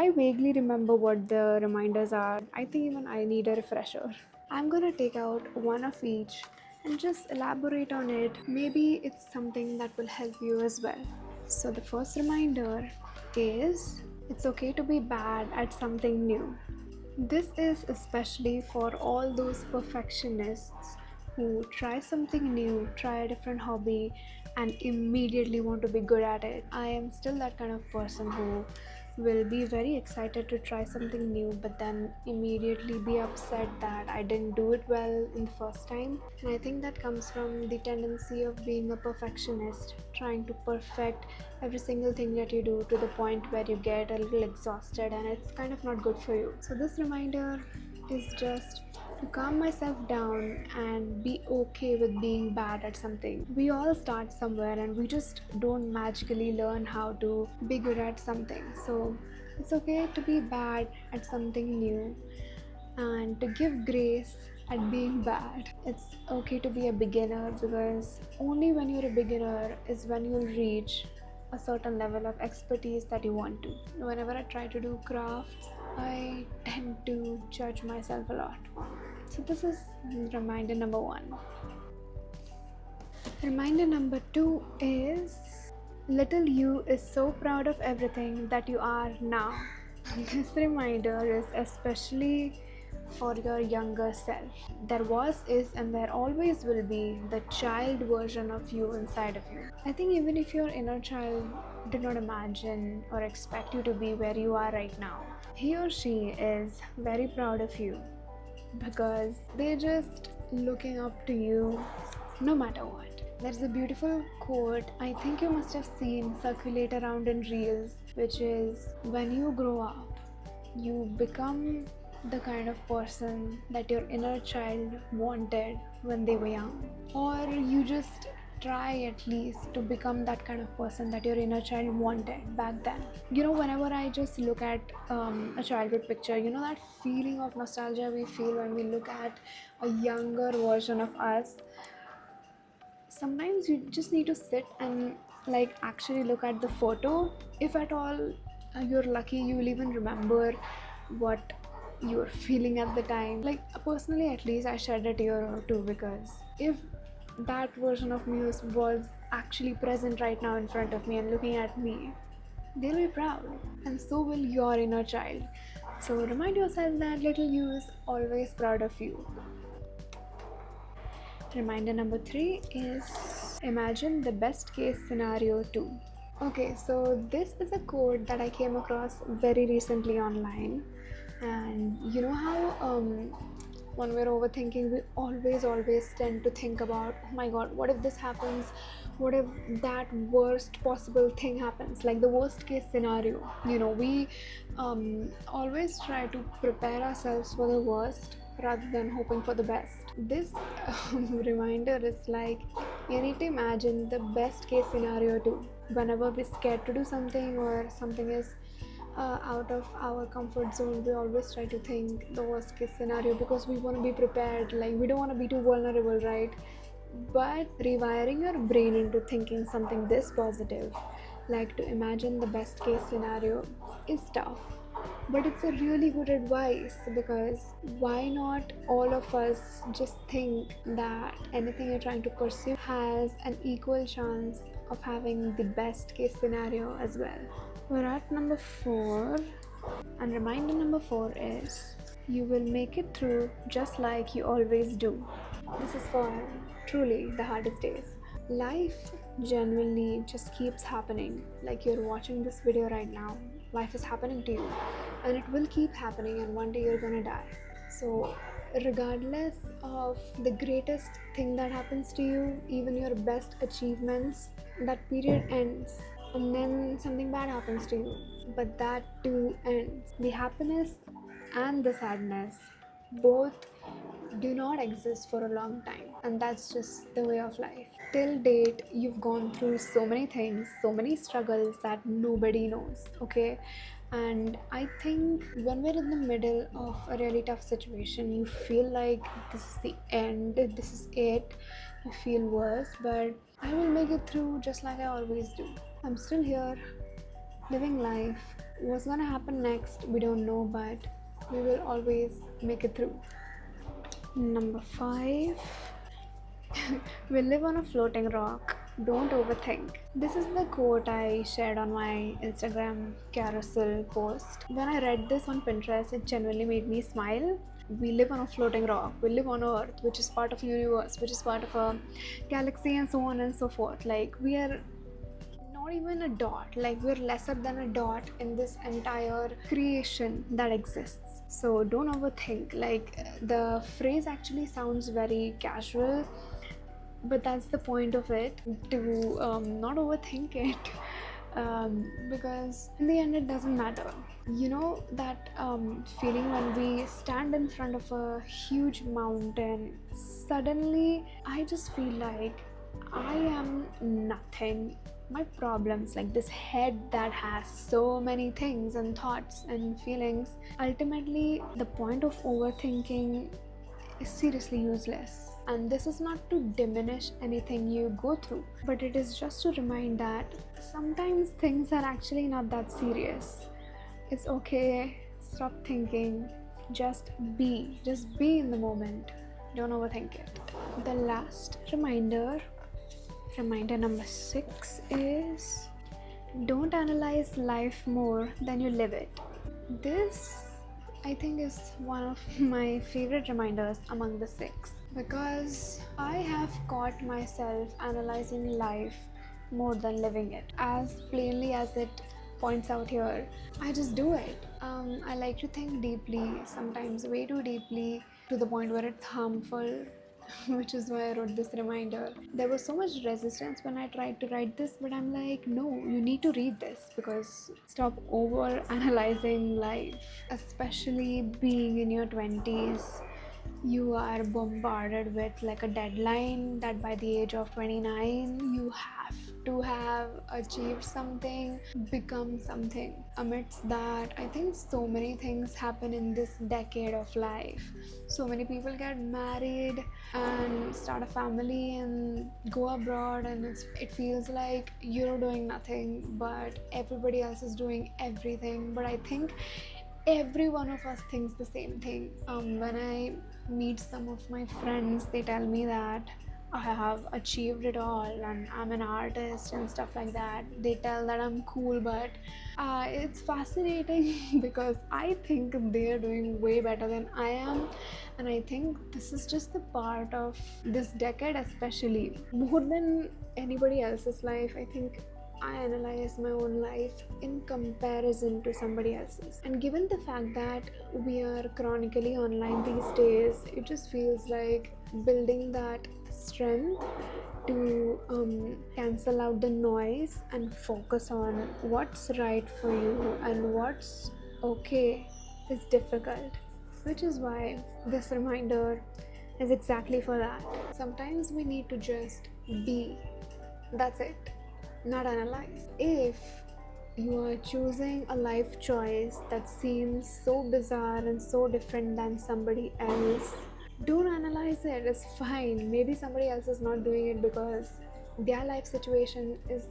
I vaguely remember what the reminders are. I think even I need a refresher. I'm gonna take out one of each and just elaborate on it. Maybe it's something that will help you as well. So, the first reminder is it's okay to be bad at something new. This is especially for all those perfectionists who try something new, try a different hobby, and immediately want to be good at it. I am still that kind of person who will be very excited to try something new, but then immediately be upset that I didn't do it well in the first time. And I think that comes from the tendency of being a perfectionist, trying to perfect every single thing that you do to the point where you get a little exhausted and it's kind of not good for you. So, this reminder is just to calm myself down and be okay with being bad at something. We all start somewhere and we just don't magically learn how to be good at something. So, it's okay to be bad at something new and to give grace at being bad. It's okay to be a beginner because only when you're a beginner is when you'll reach a certain level of expertise that you want to. Whenever I try to do crafts, I tend to judge myself a lot. So, this is reminder number one. Reminder number two is little you is so proud of everything that you are now. This reminder is especially for your younger self. There was, is, and there always will be the child version of you inside of you. I think even if your inner child did not imagine or expect you to be where you are right now, he or she is very proud of you because they're just looking up to you no matter what. There's a beautiful quote I think you must have seen circulate around in reels, which is when you grow up, you become the kind of person that your inner child wanted when they were young, or you just try at least to become that kind of person that your inner child wanted back then. Whenever I just look at a childhood picture, that feeling of nostalgia we feel when we look at a younger version of us. Sometimes you just need to sit and actually look at the photo. If at all you're lucky, you will even remember what you were feeling at the time. Like personally, at least, I shed a tear or two because if that version of me was actually present right now in front of me and looking at me, they'll be proud, and so will your inner child. So remind yourself that little you is always proud of you. Reminder number three is imagine the best case scenario too. Okay, so this is a quote that I came across very recently online, and you know how when we're overthinking, we always tend to think about, oh my god, what if this happens? What if that worst possible thing happens? Like the worst case scenario. We always try to prepare ourselves for the worst rather than hoping for the best. This reminder is like you need to imagine the best case scenario too. Whenever we're scared to do something or something is out of our comfort zone, we always try to think the worst case scenario because we want to be prepared. Like we don't want to be too vulnerable, right? But rewiring your brain into thinking something this positive, like to imagine the best case scenario, is tough. But it's a really good advice because why not all of us just think that anything you're trying to pursue has an equal chance of having the best case scenario as well. We're at number 4, and reminder number 4 is you will make it through just like you always do. This is for truly the hardest days. Life genuinely just keeps happening. Like you're watching this video right now, life is happening to you, and it will keep happening, and one day you're gonna die. So, regardless of the greatest thing that happens to you, even your best achievements, that period ends, and then something bad happens to you, but that too ends. The happiness and the sadness both do not exist for a long time, and that's just the way of life. Till date, you've gone through so many things, so many struggles that nobody knows, okay? And I think when we're in the middle of a really tough situation, you feel like this is the end, this is it, you feel worse, but I will make it through just like I always do. I'm still here, living life, What's gonna happen next, we don't know, but we will always make it through. Number 5. We live on a floating rock. Don't overthink. This is the quote I shared on my Instagram carousel post. When I read this on Pinterest, it genuinely made me smile. We live on a floating rock. We live on Earth, which is part of a universe, which is part of a galaxy, and so on and so forth. Like, we are not even a dot, like we're lesser than a dot in this entire creation that exists. So don't overthink. Like, the phrase actually sounds very casual, but that's the point of it, to not overthink it. Because in the end it doesn't matter. You know that feeling when we stand in front of a huge mountain, suddenly I just feel like I am nothing. My problems, like this head that has so many things and thoughts and feelings, ultimately the point of overthinking is seriously useless. And this is not to diminish anything you go through, but it is just to remind that sometimes things are actually not that serious. It's okay, stop thinking, just be in the moment. Don't overthink it. The last reminder number 6 is, don't analyze life more than you live it. This, I think, is one of my favorite reminders among the 6, because I have caught myself analyzing life more than living it. As plainly as it points out here, I just do it. I like to think deeply, sometimes way too deeply, to the point where it's harmful. Which is why I wrote this reminder. There was so much resistance when I tried to write this, but I'm like, no, you need to read this, because stop over analyzing life. Especially being in your 20s, you are bombarded with like a deadline that by the age of 29 you have to have achieved something, become something. Amidst that, I think so many things happen in this decade of life. So many people get married and start a family and go abroad, and it feels like you're doing nothing but everybody else is doing everything. But I think every one of us thinks the same thing. When I meet some of my friends, they tell me that I have achieved it all and I'm an artist and stuff like that. They tell that I'm cool, but it's fascinating because I think they're doing way better than I am. And I think this is just the part of this decade, especially more than anybody else's life. I think I analyze my own life in comparison to somebody else's. And given the fact that we are chronically online these days, it just feels like building that strength to cancel out the noise and focus on what's right for you and what's okay is difficult. Which is why this reminder is exactly for that. Sometimes we need to just be. That's it. Not analyze. If you are choosing a life choice that seems so bizarre and so different than somebody else, don't analyze it. It's fine. Maybe somebody else is not doing it because their life situation is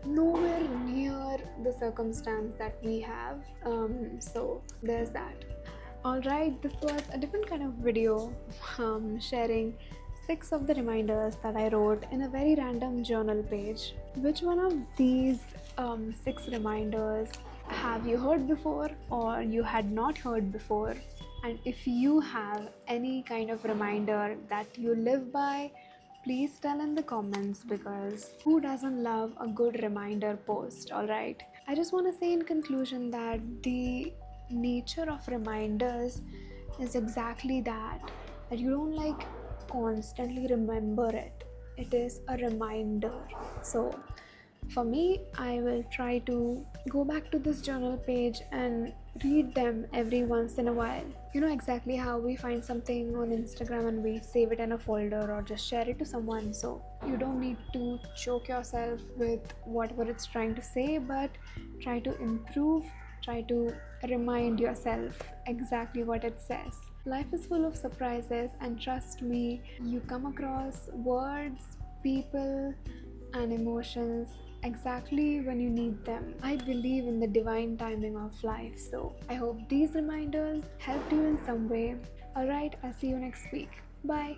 nowhere near the circumstance that we have. So there's that. Alright, this was a different kind of video, sharing 6 of the reminders that I wrote in a very random journal page. Which one of these 6 reminders have you heard before or you had not heard before? And if you have any kind of reminder that you live by, please tell in the comments, because who doesn't love a good reminder post, alright? I just want to say in conclusion that the nature of reminders is exactly that you don't like constantly remember it. It is a reminder. So for me, I will try to go back to this journal page and read them every once in a while. You know exactly how we find something on Instagram and we save it in a folder or just share it to someone. So you don't need to choke yourself with whatever it's trying to say, but try to improve, try to remind yourself exactly what it says. Life is full of surprises, and trust me, you come across words, people, and emotions exactly when you need them. I believe in the divine timing of life, so I hope these reminders helped you in some way. Alright, I'll see you next week. Bye.